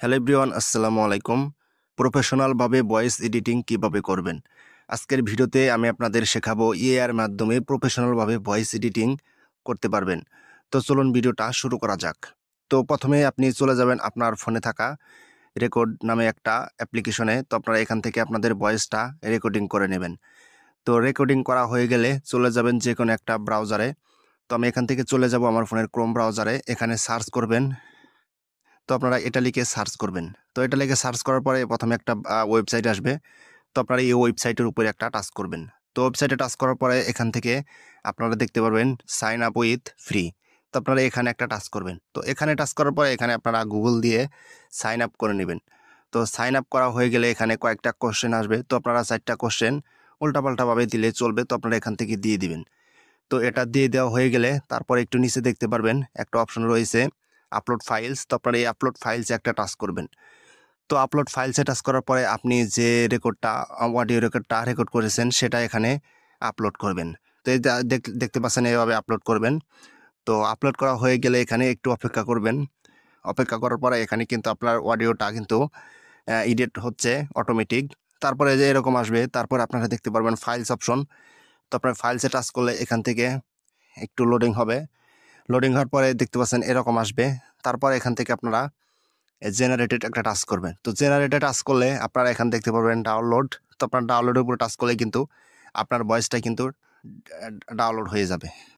Hello everyone, আসসালামু আলাইকুম। প্রফেশনালভাবে voice editing কিভাবে করবেন, আজকের ভিডিওতে আমি আপনাদের শেখাবো এআইয়ের মাধ্যমে প্রফেশনালভাবে ভয়েস এডিটিং করতে পারবেন। তো চলুন ভিডিওটা শুরু করা যাক। তো প্রথমে আপনি চলে যাবেন আপনার ফোনে থাকা রেকর্ড নামে একটা অ্যাপ্লিকেশনে। তো আপনারা এখান থেকে আপনাদের ভয়েসটা রেকর্ডিং করে নেবেন। তো রেকর্ডিং করা হয়ে গেলে চলে যাবেন যে কোনো একটা ব্রাউজারে। তো আমি এখান থেকে চলে যাব আমার ফোনের ক্রোম ব্রাউজারে। এখানে সার্চ করবেন, তো আপনারা এটা লিখে সার্চ করবেন। তো এটা লিখে সার্চ করার পরে প্রথমে একটা ওয়েবসাইট আসবে। তো আপনারা এই ওয়েবসাইটের উপরে একটা টাচ করবেন। তো ওয়েবসাইটে টাচ করার পরে এখান থেকে আপনারা দেখতে পারবেন সাইন আপ উইথ ফ্রি। তো আপনারা এখানে একটা টাচ করবেন। তো এখানে টাচ করার পরে এখানে আপনারা গুগল দিয়ে সাইন আপ করে নেবেন। তো সাইন আপ করা হয়ে গেলে এখানে কয়েকটা কোশ্চেন আসবে। তো আপনারা 4টা কোশ্চেন উল্টাপাল্টাভাবে দিলে চলবে। তো আপনারা এখান থেকে দিয়ে দিবেন। তো এটা দিয়ে দেওয়া হয়ে গেলে তারপরে একটু নিচে দেখতে পারবেন একটা অপশন রয়েছে আপলোড ফাইলস। তো আপনারা এই আপলোড ফাইলসে একটা টাচ করবেন। তো আপলোড ফাইলসে টাচ করার পরে আপনি যে রেকর্ডটা অডিও রেকর্ডটা রেকর্ড করেছেন সেটা এখানে আপলোড করবেন। তো এই দেখতে পাচ্ছেন এইভাবে আপলোড করবেন। তো আপলোড করা হয়ে গেলে এখানে একটু অপেক্ষা করবেন। অপেক্ষা করার পরে এখানে কিন্তু আপনার অডিওটা কিন্তু এডিট হচ্ছে অটোমেটিক। তারপরে যে এরকম আসবে, তারপর আপনারা দেখতে পারবেন ফাইলস অপশন। তো আপনার ফাইলসে টাচ করলে এখান থেকে একটু লোডিং হবে। লোডিং হওয়ার পরে দেখতে পাচ্ছেন এরকম আসবে। তারপর এখান থেকে আপনারা জেনারেটেড একটা টাচ করবেন। তো জেনারেটেড টাচ করলে আপনারা এখান দেখতে পারবেন ডাউনলোড। তো আপনার ডাউনলোডের উপরে টাচ করলে কিন্তু আপনার ভয়েসটা কিন্তু ডাউনলোড হয়ে যাবে।